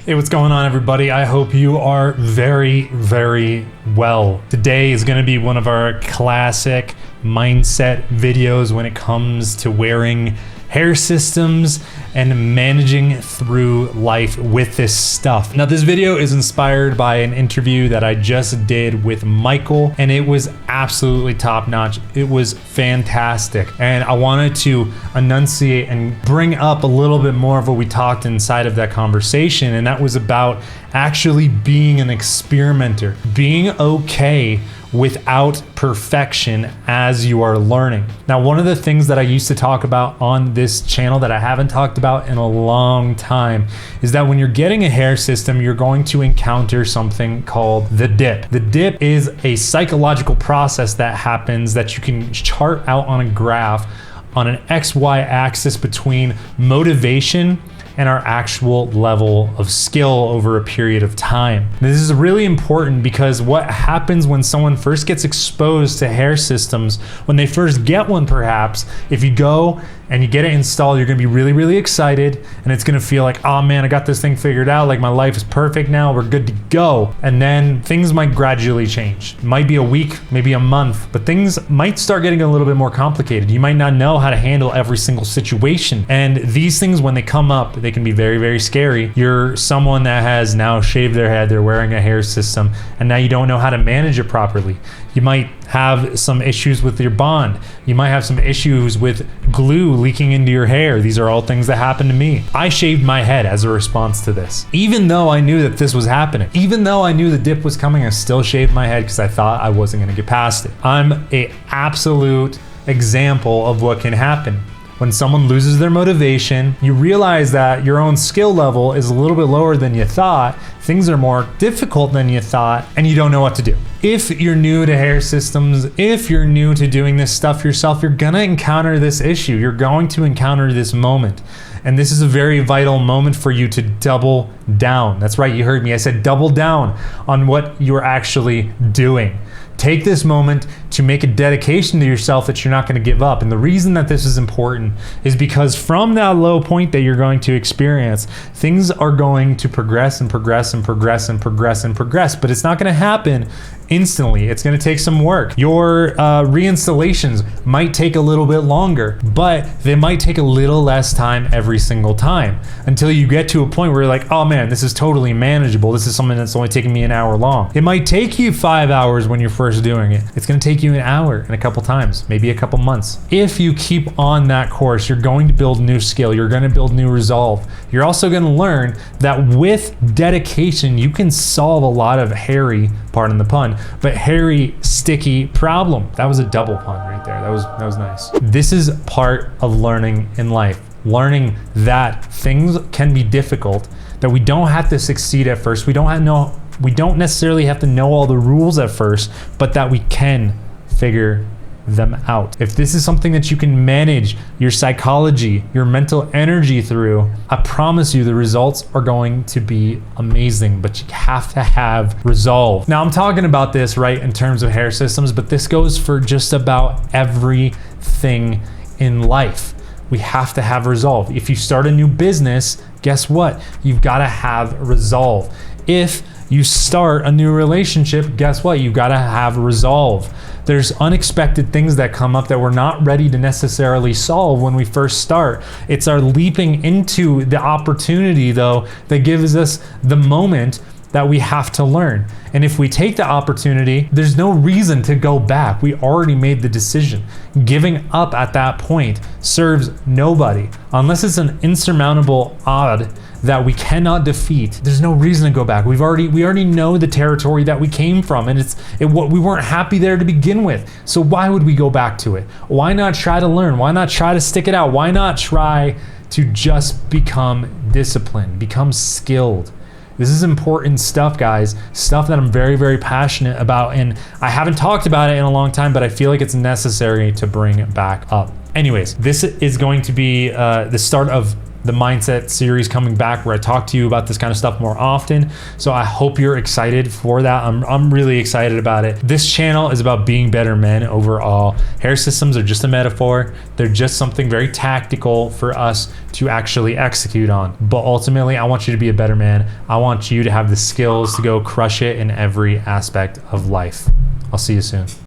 Hey, what's going on, everybody? I hope you are very, very well. Today is going to be one of our classic mindset videos when it comes to wearing hair systems and managing through life with this stuff. Now, this video is inspired by an interview that I just did with Michael, and it was absolutely top notch. It was fantastic. And I wanted to enunciate and bring up a little bit more of what we talked inside of that conversation. And that was about actually being an experimenter, being okay without perfection as you are learning. Now, one of the things that I used to talk about on this channel that I haven't talked about in a long time is that when you're getting a hair system, you're going to encounter something called the dip. The dip is a psychological process that happens that you can chart out on a graph on an XY axis between motivation and our actual level of skill over a period of time. This is really important because what happens when someone first gets exposed to hair systems, when they first get one perhaps, if you go and you get it installed, you're gonna be really, really excited, and it's gonna feel like, oh man, I got this thing figured out, like my life is perfect now, we're good to go. And then things might gradually change. It might be a week, maybe a month, but things might start getting a little bit more complicated. You might not know how to handle every single situation. And these things, when they come up, they can be very, very scary. You're someone that has now shaved their head, they're wearing a hair system, and now you don't know how to manage it properly. You might have some issues with your bond. You might have some issues with glue leaking into your hair. These are all things that happened to me. I shaved my head as a response to this. Even though I knew that this was happening, even though I knew the dip was coming, I still shaved my head because I thought I wasn't gonna get past it. I'm an absolute example of what can happen. When someone loses their motivation, you realize that your own skill level is a little bit lower than you thought, things are more difficult than you thought, and you don't know what to do. If you're new to hair systems, if you're new to doing this stuff yourself, you're gonna encounter this issue. You're going to encounter this moment. And this is a very vital moment for you to double down. That's right, you heard me. I said double down on what you're actually doing. Take this moment to make a dedication to yourself that you're not going to give up. And the reason that this is important is because from that low point that you're going to experience, things are going to progress and progress and progress and progress and progress, but it's not going to happen instantly. It's going to take some work. Your reinstallations might take a little bit longer, but they might take a little less time every single time until you get to a point where you're like, oh man, this is totally manageable. This is something that's only taking me an hour long. It might take you 5 hours when you're first doing it. It's going to take you an hour and a couple times, maybe a couple months. If you keep on that course, you're going to build new skill. You're going to build new resolve. You're also going to learn that with dedication, you can solve a lot of hairy, pardon the pun, but hairy, sticky problem. That was a double pun right there. That was nice. This is part of learning in life. Learning that things can be difficult, that we don't have to succeed at first. We don't necessarily have to know all the rules at first, but that we can figure them out. If this is something that you can manage your psychology, your mental energy through, I promise you the results are going to be amazing, but you have to have resolve. Now, I'm talking about this right in terms of hair systems, but this goes for just about everything in life. We have to have resolve. If you start a new business, guess what? You've got to have resolve. If you start a new relationship, guess what? You've got to have resolve. There's unexpected things that come up that we're not ready to necessarily solve when we first start. It's our leaping into the opportunity, though, that gives us the moment that we have to learn. And if we take the opportunity, there's no reason to go back. We already made the decision. Giving up at that point serves nobody. Unless it's an insurmountable odd that we cannot defeat, there's no reason to go back. We already know the territory that we came from, and we weren't happy there to begin with. So why would we go back to it? Why not try to learn? Why not try to stick it out? Why not try to just become disciplined, become skilled? This is important stuff, guys. Stuff that I'm very, very passionate about, and I haven't talked about it in a long time, but I feel like it's necessary to bring it back up. Anyways, this is going to be the start of the mindset series coming back where I talk to you about this kind of stuff more often. So I hope you're excited for that. I'm really excited about it. This channel is about being better men overall. Hair systems are just a metaphor. They're just something very tactical for us to actually execute on. But ultimately, I want you to be a better man. I want you to have the skills to go crush it in every aspect of life. I'll see you soon.